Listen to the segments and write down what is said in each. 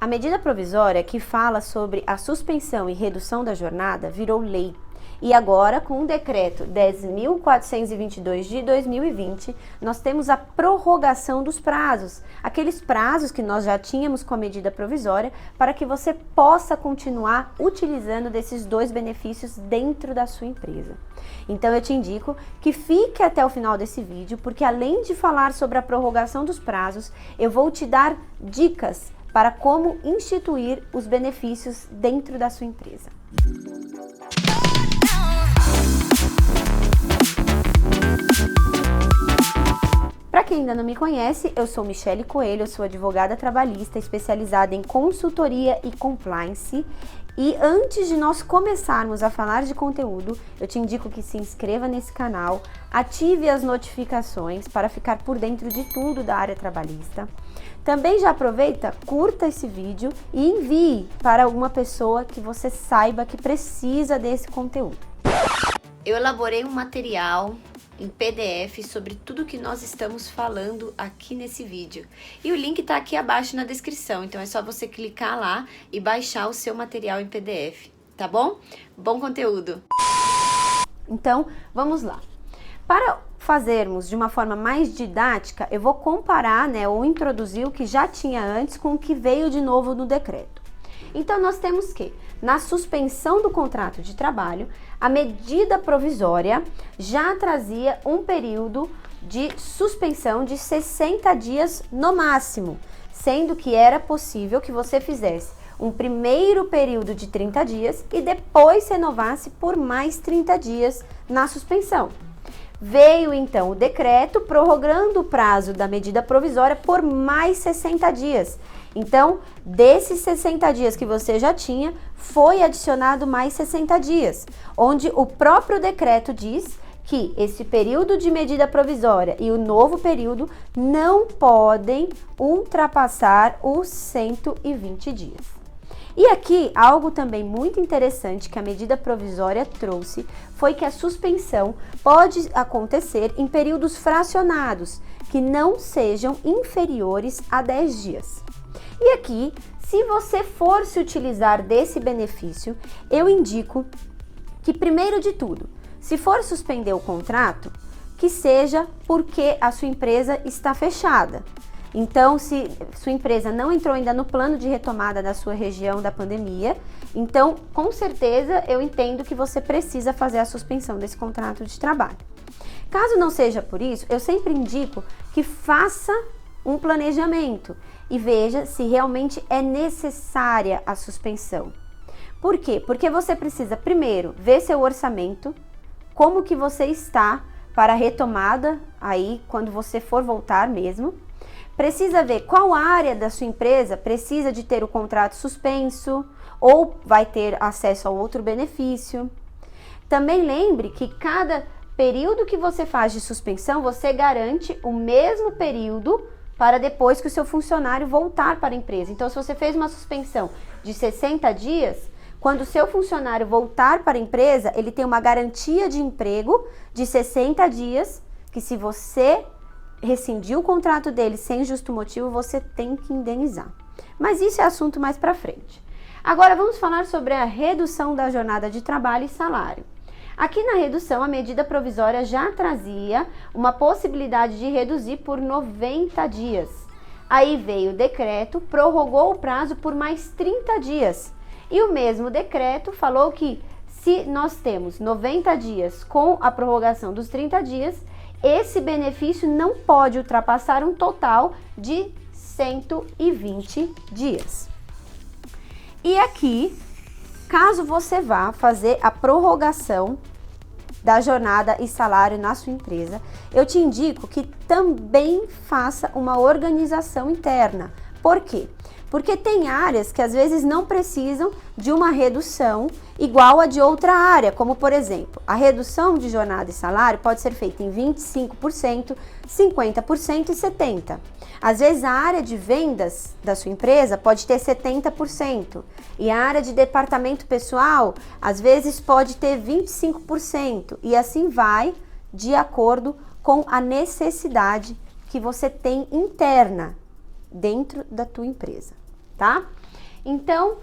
A medida provisória que fala sobre a suspensão e redução da jornada virou lei. E agora, com o decreto 10.422 de 2020, nós temos a prorrogação dos prazos, aqueles prazos que nós já tínhamos com a medida provisória, para que você possa continuar utilizando desses dois benefícios dentro da sua empresa. Então eu te indico que fique até o final desse vídeo, porque além de falar sobre a prorrogação dos prazos, eu vou te dar dicas para como instituir os benefícios dentro da sua empresa. Para quem ainda não me conhece, eu sou Michele Coelho, eu sou advogada trabalhista especializada em consultoria e compliance. E antes de nós começarmos a falar de conteúdo, eu te indico que se inscreva nesse canal, ative as notificações para ficar por dentro de tudo da área trabalhista. Também já aproveita, curta esse vídeo e envie para alguma pessoa que você saiba que precisa desse conteúdo. Eu elaborei um material em PDF sobre tudo que nós estamos falando aqui nesse vídeo. E o link está aqui abaixo na descrição, então é só você clicar lá e baixar o seu material em PDF, tá bom? Bom conteúdo! Então, vamos lá. Para fazermos de uma forma mais didática, eu vou comparar, ou introduzir o que já tinha antes com o que veio de novo no decreto. Então, nós temos que, na suspensão do contrato de trabalho, a medida provisória já trazia um período de suspensão de 60 dias no máximo, sendo que era possível que você fizesse um primeiro período de 30 dias e depois renovasse por mais 30 dias na suspensão. Veio então o decreto prorrogando o prazo da medida provisória por mais 60 dias. Então, desses 60 dias que você já tinha, foi adicionado mais 60 dias, onde o próprio decreto diz que esse período de medida provisória e o novo período não podem ultrapassar os 120 dias. E aqui, algo também muito interessante que a medida provisória trouxe foi que a suspensão pode acontecer em períodos fracionados, que não sejam inferiores a 10 dias. E aqui, se você for se utilizar desse benefício, eu indico que, primeiro de tudo, se for suspender o contrato, que seja porque a sua empresa está fechada. Então, se sua empresa não entrou ainda no plano de retomada da sua região da pandemia, então, com certeza, eu entendo que você precisa fazer a suspensão desse contrato de trabalho. Caso não seja por isso, eu sempre indico que faça um planejamento e veja se realmente é necessária a suspensão. Por quê? Porque você precisa, primeiro, ver seu orçamento, como que você está para a retomada, aí, quando você for voltar mesmo. Precisa ver qual área da sua empresa precisa de ter o contrato suspenso ou vai ter acesso a outro benefício. Também lembre que cada período que você faz de suspensão, você garante o mesmo período para depois que o seu funcionário voltar para a empresa. Então, se você fez uma suspensão de 60 dias, quando o seu funcionário voltar para a empresa, ele tem uma garantia de emprego de 60 dias, que se você rescindir o contrato dele sem justo motivo, você tem que indenizar. Mas isso é assunto mais para frente. Agora vamos falar sobre a redução da jornada de trabalho e salário. Aqui na redução, a medida provisória já trazia uma possibilidade de reduzir por 90 dias. Aí veio o decreto, prorrogou o prazo por mais 30 dias. E o mesmo decreto falou que se nós temos 90 dias com a prorrogação dos 30 dias, esse benefício não pode ultrapassar um total de 120 dias. E aqui, caso você vá fazer a prorrogação da jornada e salário na sua empresa, eu te indico que também faça uma organização interna. Por quê? Porque tem áreas que às vezes não precisam de uma redução igual a de outra área, como por exemplo, a redução de jornada e salário pode ser feita em 25%, 50% e 70%. Às vezes a área de vendas da sua empresa pode ter 70% e a área de departamento pessoal às vezes pode ter 25% e assim vai de acordo com a necessidade que você tem interna dentro da tua empresa. tá? Então,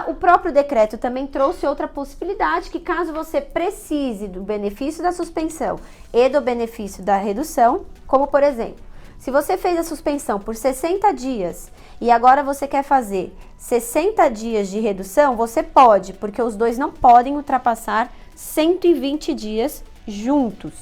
o próprio decreto também trouxe outra possibilidade, que caso você precise do benefício da suspensão e do benefício da redução, como por exemplo, se você fez a suspensão por 60 dias e agora você quer fazer 60 dias de redução, você pode, porque os dois não podem ultrapassar 120 dias juntos.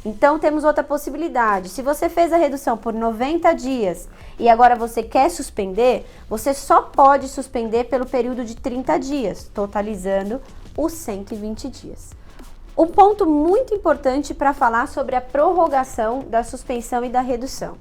Então, temos outra possibilidade. Se você fez a redução por 90 dias e agora você quer suspender, você só pode suspender pelo período de 30 dias, totalizando os 120 dias. Um ponto muito importante para falar sobre a prorrogação da suspensão e da redução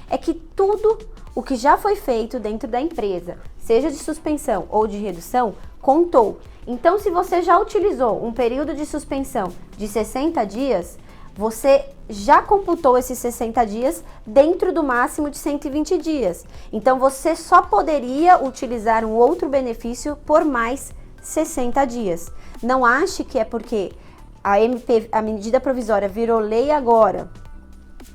é que tudo o que já foi feito dentro da empresa, seja de suspensão ou de redução, contou. Então, se você já utilizou um período de suspensão de 60 dias, você já computou esses 60 dias dentro do máximo de 120 dias. Então, você só poderia utilizar um outro benefício por mais 60 dias. Não ache que é porque a medida provisória virou lei agora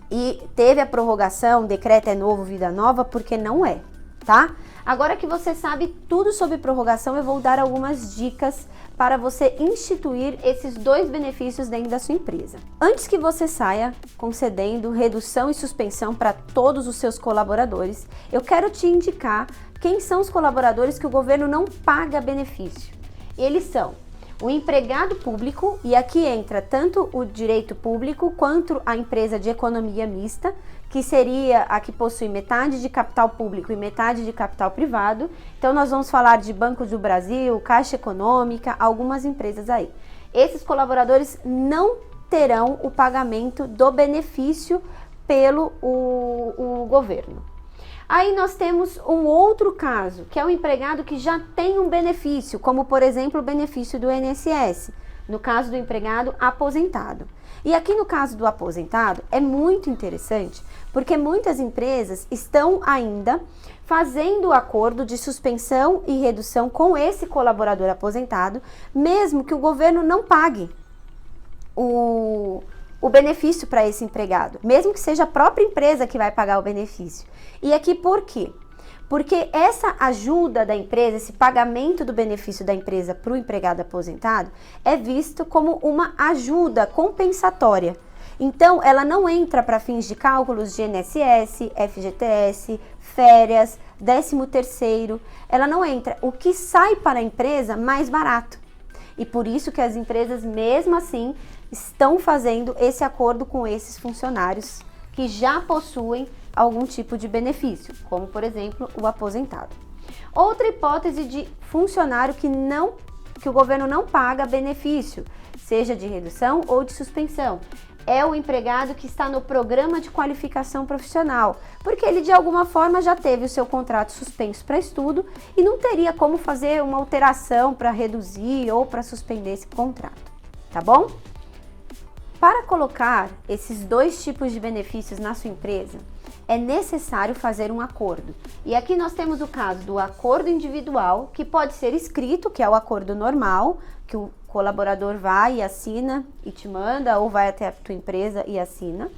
e teve a prorrogação, decreto é novo, vida nova, porque não é, tá? Agora que você sabe tudo sobre prorrogação, eu vou dar algumas dicas para você instituir esses dois benefícios dentro da sua empresa. Antes que você saia concedendo redução e suspensão para todos os seus colaboradores, eu quero te indicar quem são os colaboradores que o governo não paga benefício. Eles são o empregado público, e aqui entra tanto o direito público quanto a empresa de economia mista, que seria a que possui metade de capital público e metade de capital privado. Então, nós vamos falar de Banco do Brasil, Caixa Econômica, algumas empresas aí. Esses colaboradores não terão o pagamento do benefício pelo o governo. Aí nós temos um outro caso, que é o empregado que já tem um benefício, como por exemplo o benefício do INSS, no caso do empregado aposentado. E aqui no caso do aposentado é muito interessante, porque muitas empresas estão ainda fazendo acordo de suspensão e redução com esse colaborador aposentado, mesmo que o governo não pague o benefício para esse empregado, mesmo que seja a própria empresa que vai pagar o benefício. E aqui por quê? Porque essa ajuda da empresa, esse pagamento do benefício da empresa para o empregado aposentado é visto como uma ajuda compensatória. Então, ela não entra para fins de cálculos de INSS, FGTS, férias, 13º, ela não entra. O que sai para a empresa mais barato. E por isso que as empresas, mesmo assim, estão fazendo esse acordo com esses funcionários que já possuem algum tipo de benefício, como por exemplo o aposentado. Outra hipótese de funcionário que o governo não paga benefício, seja de redução ou de suspensão, é o empregado que está no programa de qualificação profissional, porque ele de alguma forma já teve o seu contrato suspenso para estudo e não teria como fazer uma alteração para reduzir ou para suspender esse contrato, tá bom? Para colocar esses dois tipos de benefícios na sua empresa, é necessário fazer um acordo. E aqui nós temos o caso do acordo individual, que pode ser escrito, que é o acordo normal, que o colaborador vai e assina e te manda, ou vai até a tua empresa e assina.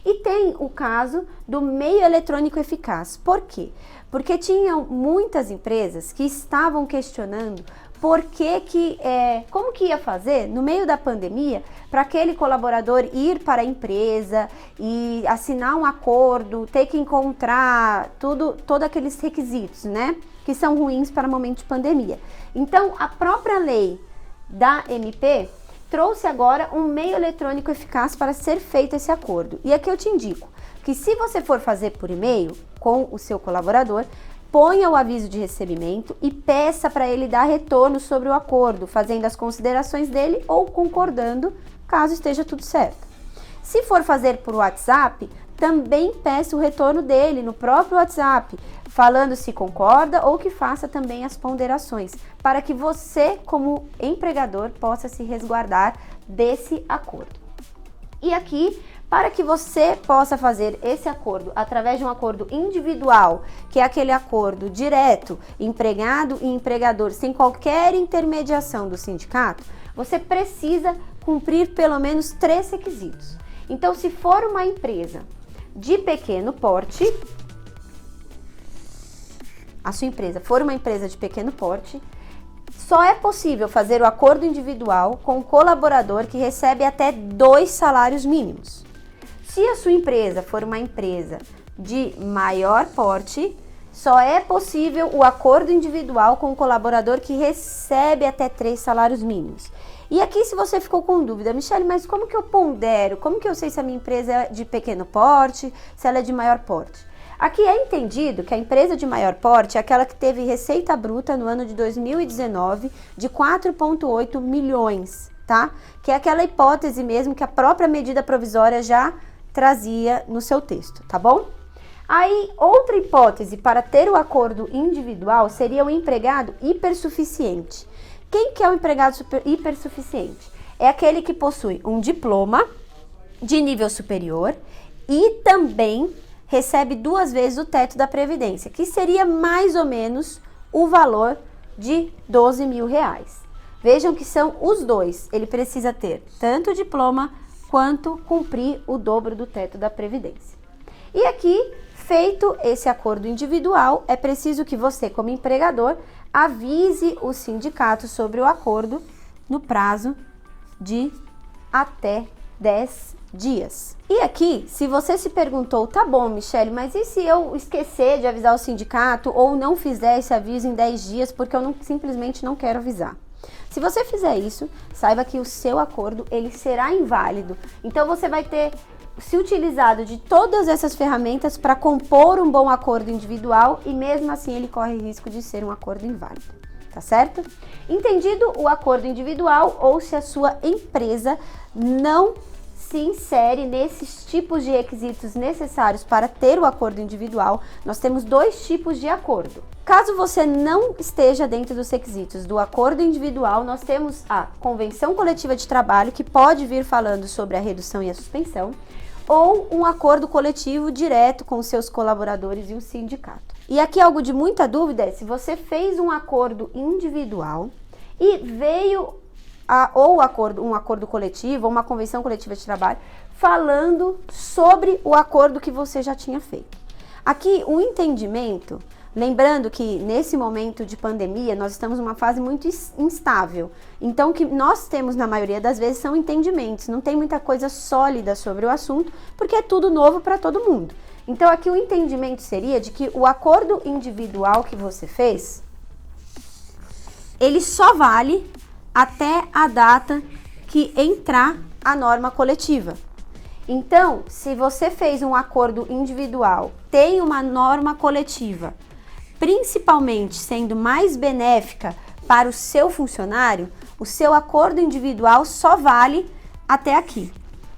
E tem o caso do meio eletrônico eficaz. Por quê? Porque tinham muitas empresas que estavam questionando como que ia fazer no meio da pandemia para aquele colaborador ir para a empresa e assinar um acordo, ter que encontrar todos aqueles requisitos, né, que são ruins para o momento de pandemia. Então, a própria lei da MP trouxe agora um meio eletrônico eficaz para ser feito esse acordo. E aqui eu te indico que se você for fazer por e-mail com o seu colaborador, ponha o aviso de recebimento e peça para ele dar retorno sobre o acordo, fazendo as considerações dele ou concordando, caso esteja tudo certo. Se for fazer por WhatsApp, também peça o retorno dele no próprio WhatsApp, falando se concorda ou que faça também as ponderações, para que você, como empregador, possa se resguardar desse acordo. E aqui, para que você possa fazer esse acordo através de um acordo individual, que é aquele acordo direto, empregado e empregador, sem qualquer intermediação do sindicato, você precisa cumprir pelo menos 3 requisitos. Então, se for uma empresa de pequeno porte, a sua empresa for uma empresa de pequeno porte, só é possível fazer o acordo individual com o colaborador que recebe até 2 salários mínimos. Se a sua empresa for uma empresa de maior porte, só é possível o acordo individual com o colaborador que recebe até 3 salários mínimos. E aqui, se você ficou com dúvida, Michele, mas como que eu pondero? Como que eu sei se a minha empresa é de pequeno porte, se ela é de maior porte? Aqui é entendido que a empresa de maior porte é aquela que teve receita bruta no ano de 2019 de 4,8 milhões, tá? Que é aquela hipótese mesmo que a própria medida provisória já trazia no seu texto, tá bom? Aí, outra hipótese para ter o acordo individual seria o empregado hipersuficiente. Quem que é o empregado hipersuficiente? É aquele que possui um diploma de nível superior e também recebe 2 vezes o teto da Previdência, que seria mais ou menos o valor de 12 mil reais. Vejam que são os dois. Ele precisa ter tanto o diploma quanto cumprir o dobro do teto da Previdência. E aqui, feito esse acordo individual, é preciso que você, como empregador, avise o sindicato sobre o acordo no prazo de até 10 dias. E aqui, se você se perguntou, tá bom, Michele, mas e se eu esquecer de avisar o sindicato ou não fizer esse aviso em 10 dias porque eu simplesmente não quero avisar? Se você fizer isso, saiba que o seu acordo ele será inválido. Então você vai ter se utilizado de todas essas ferramentas para compor um bom acordo individual e mesmo assim ele corre risco de ser um acordo inválido, tá certo? Entendido o acordo individual ou se a sua empresa não se insere nesses tipos de requisitos necessários para ter o acordo individual, nós temos 2 tipos de acordo. Caso você não esteja dentro dos requisitos do acordo individual, nós temos a convenção coletiva de trabalho, que pode vir falando sobre a redução e a suspensão, ou um acordo coletivo direto com os seus colaboradores e o sindicato. E aqui algo de muita dúvida é se você fez um acordo individual e veio um acordo coletivo ou uma convenção coletiva de trabalho falando sobre o acordo que você já tinha feito. Aqui o entendimento, lembrando que nesse momento de pandemia nós estamos numa fase muito instável, então o que nós temos na maioria das vezes são entendimentos, não tem muita coisa sólida sobre o assunto, porque é tudo novo para todo mundo. Então aqui o entendimento seria de que o acordo individual que você fez, ele só vale até a data que entrar a norma coletiva. Então, se você fez um acordo individual, tem uma norma coletiva, principalmente sendo mais benéfica para o seu funcionário, o seu acordo individual só vale até aqui.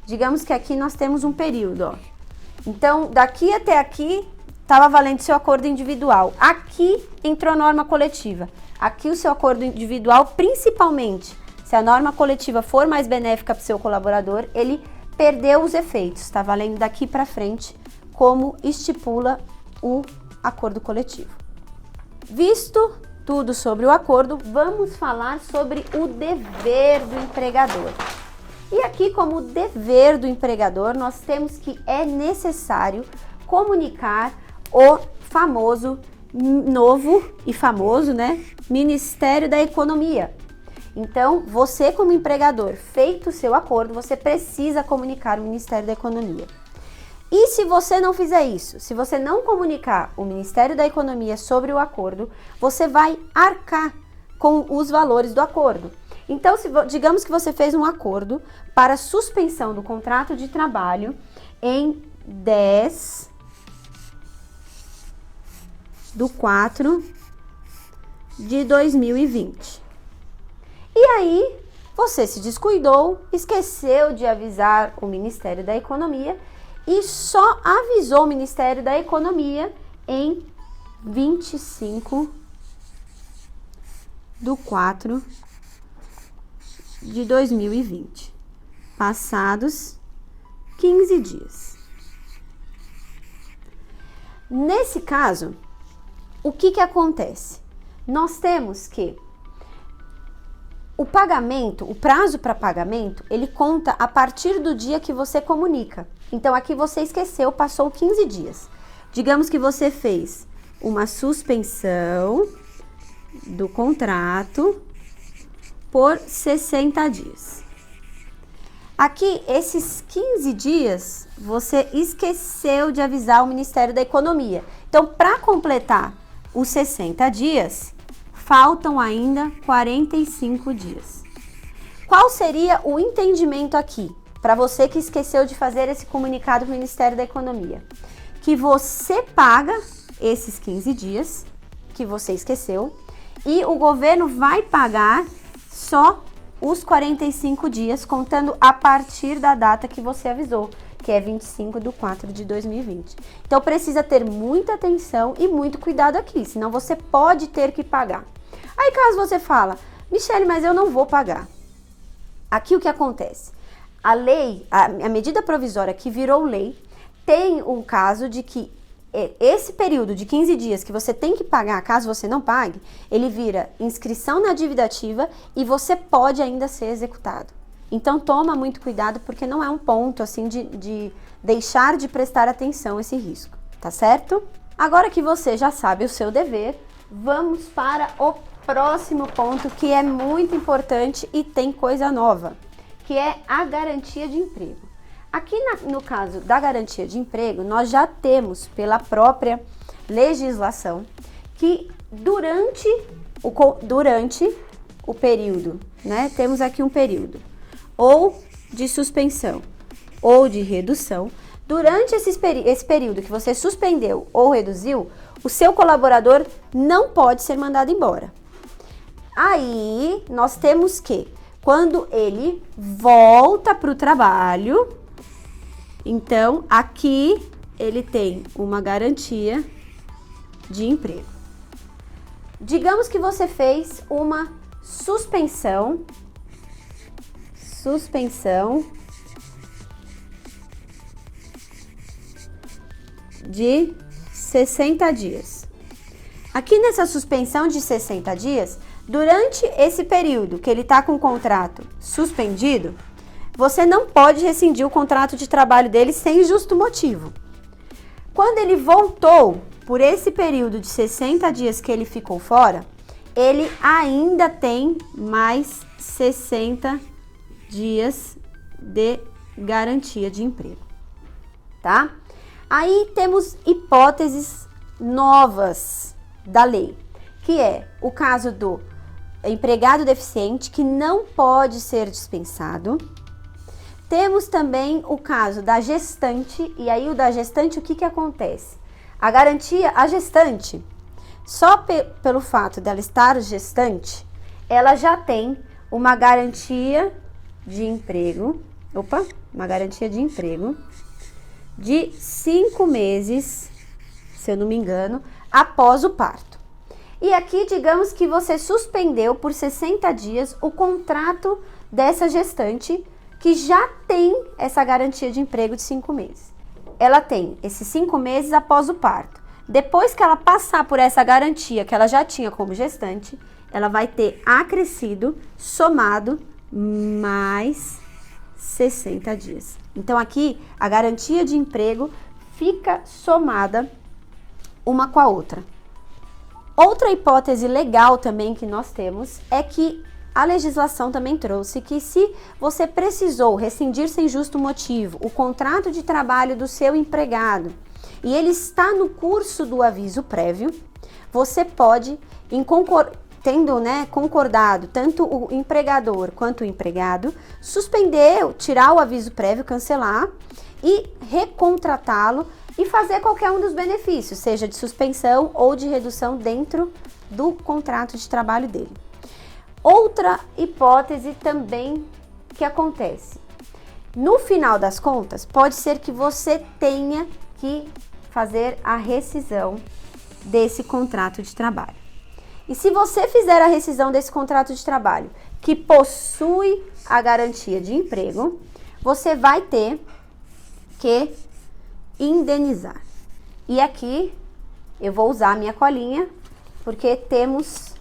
Digamos que aqui nós temos um período, ó. Então, daqui até aqui estava valendo seu acordo individual. Aqui entrou norma coletiva. Aqui o seu acordo individual, principalmente se a norma coletiva for mais benéfica para o seu colaborador, ele perdeu os efeitos. Está valendo daqui para frente, como estipula o acordo coletivo. Visto tudo sobre o acordo, vamos falar sobre o dever do empregador. E aqui, como dever do empregador, nós temos que é necessário comunicar o famoso, novo e famoso, né, Ministério da Economia. Então, você como empregador, feito o seu acordo, você precisa comunicar o Ministério da Economia. E se você não fizer isso, se você não comunicar o Ministério da Economia sobre o acordo, você vai arcar com os valores do acordo. Então, digamos que você fez um acordo para suspensão do contrato de trabalho em 10/4/2020. E aí, você se descuidou, esqueceu de avisar o Ministério da Economia e só avisou o Ministério da Economia em 25/4/2020. Passados 15 dias. Nesse caso, o que acontece? Nós temos que o pagamento, o prazo para pagamento, ele conta a partir do dia que você comunica. Então, aqui você esqueceu, passou 15 dias. Digamos que você fez uma suspensão do contrato por 60 dias. Aqui, esses 15 dias, você esqueceu de avisar o Ministério da Economia. Então, para completar os 60 dias, faltam ainda 45 dias. Qual seria o entendimento aqui, para você que esqueceu de fazer esse comunicado para o Ministério da Economia? Que você paga esses 15 dias que você esqueceu e o governo vai pagar só os 45 dias, contando a partir da data que você avisou, que é 25/4/2020. Então, precisa ter muita atenção e muito cuidado aqui, senão você pode ter que pagar. Aí, caso você fala, Michele, mas eu não vou pagar. Aqui o que acontece? A lei, a medida provisória que virou lei, tem um caso de que esse período de 15 dias que você tem que pagar, caso você não pague, ele vira inscrição na dívida ativa e você pode ainda ser executado. Então, toma muito cuidado, porque não é um ponto, assim, de deixar de prestar atenção a esse risco, tá certo? Agora que você já sabe o seu dever, vamos para o próximo ponto, que é muito importante e tem coisa nova, que é a garantia de emprego. Aqui no caso da garantia de emprego, nós já temos pela própria legislação que durante o período, né, temos aqui um período ou de suspensão ou de redução. Durante esse período que você suspendeu ou reduziu, o seu colaborador não pode ser mandado embora. Aí nós temos que, quando ele volta para o trabalho, então, aqui ele tem uma garantia de emprego. Digamos que você fez uma suspensão de 60 dias. Aqui nessa suspensão de 60 dias, durante esse período que ele está com o contrato suspendido, você não pode rescindir o contrato de trabalho dele sem justo motivo. Quando ele voltou, por esse período de 60 dias que ele ficou fora, ele ainda tem mais 60 dias de garantia de emprego, tá? Aí temos hipóteses novas da lei, que é o caso do empregado deficiente, que não pode ser dispensado. Temos também o caso da gestante, e aí o da gestante, o que acontece? A garantia, a gestante, só pelo fato dela estar gestante, ela já tem uma garantia de emprego, uma garantia de emprego de 5 meses, se eu não me engano, após o parto. E aqui, digamos que você suspendeu por 60 dias o contrato dessa gestante, que já tem essa garantia de emprego de 5 meses. Ela tem esses 5 meses após o parto. Depois que ela passar por essa garantia que ela já tinha como gestante, ela vai ter acrescido, somado, mais 60 dias. Então, aqui, a garantia de emprego fica somada uma com a outra. Outra hipótese legal também que nós temos é que a legislação também trouxe que, se você precisou rescindir sem justo motivo o contrato de trabalho do seu empregado e ele está no curso do aviso prévio, você pode, tendo, né, concordado tanto o empregador quanto o empregado, suspender, tirar o aviso prévio, cancelar e recontratá-lo e fazer qualquer um dos benefícios, seja de suspensão ou de redução dentro do contrato de trabalho dele. Outra hipótese também que acontece. No final das contas, pode ser que você tenha que fazer a rescisão desse contrato de trabalho. E se você fizer a rescisão desse contrato de trabalho, que possui a garantia de emprego, você vai ter que indenizar. E aqui eu vou usar a minha colinha, porque temos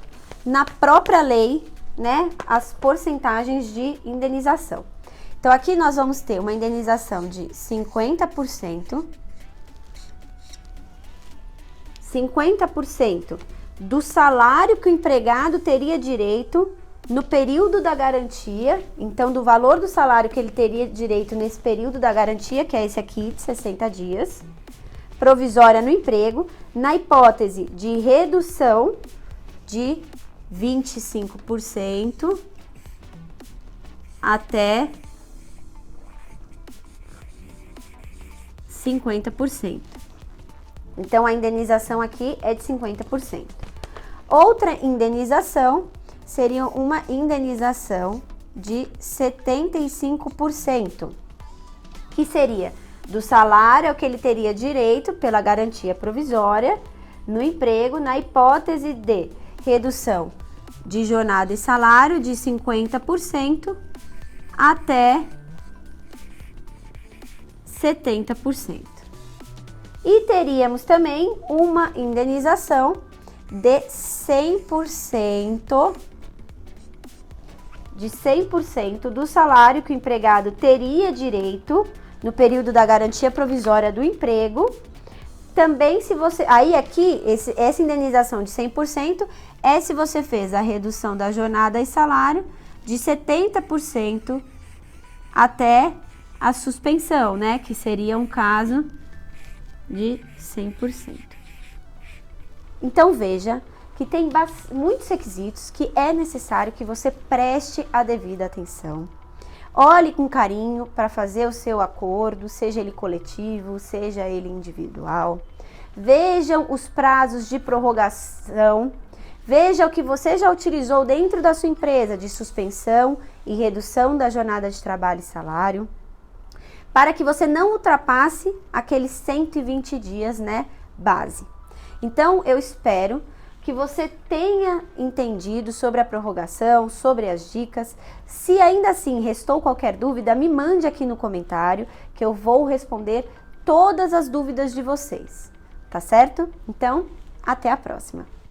na própria lei, né, as porcentagens de indenização. Então, aqui nós vamos ter uma indenização de 50%, 50% do salário que o empregado teria direito no período da garantia, então do valor do salário que ele teria direito nesse período da garantia, que é esse aqui de 60 dias, provisória no emprego, na hipótese de redução de 25% até 50%. Então, a indenização aqui é de 50%. Outra indenização seria uma indenização de 75%, que seria do salário ao que ele teria direito pela garantia provisória no emprego, na hipótese de redução de jornada e salário de 50% até 70%. E teríamos também uma indenização de 100% do salário que o empregado teria direito no período da garantia provisória do emprego. Também se você... Aí aqui, essa indenização de 100% é se você fez a redução da jornada e salário de 70% até a suspensão, né? Que seria um caso de 100%. Então, veja que tem muitos requisitos que é necessário que você preste a devida atenção. Olhe com carinho para fazer o seu acordo, seja ele coletivo, seja ele individual. Vejam os prazos de prorrogação. Veja o que você já utilizou dentro da sua empresa de suspensão e redução da jornada de trabalho e salário, para que você não ultrapasse aqueles 120 dias, né, base. Então, eu espero que você tenha entendido sobre a prorrogação, sobre as dicas. Se ainda assim restou qualquer dúvida, me mande aqui no comentário que eu vou responder todas as dúvidas de vocês, tá certo? Então, até a próxima!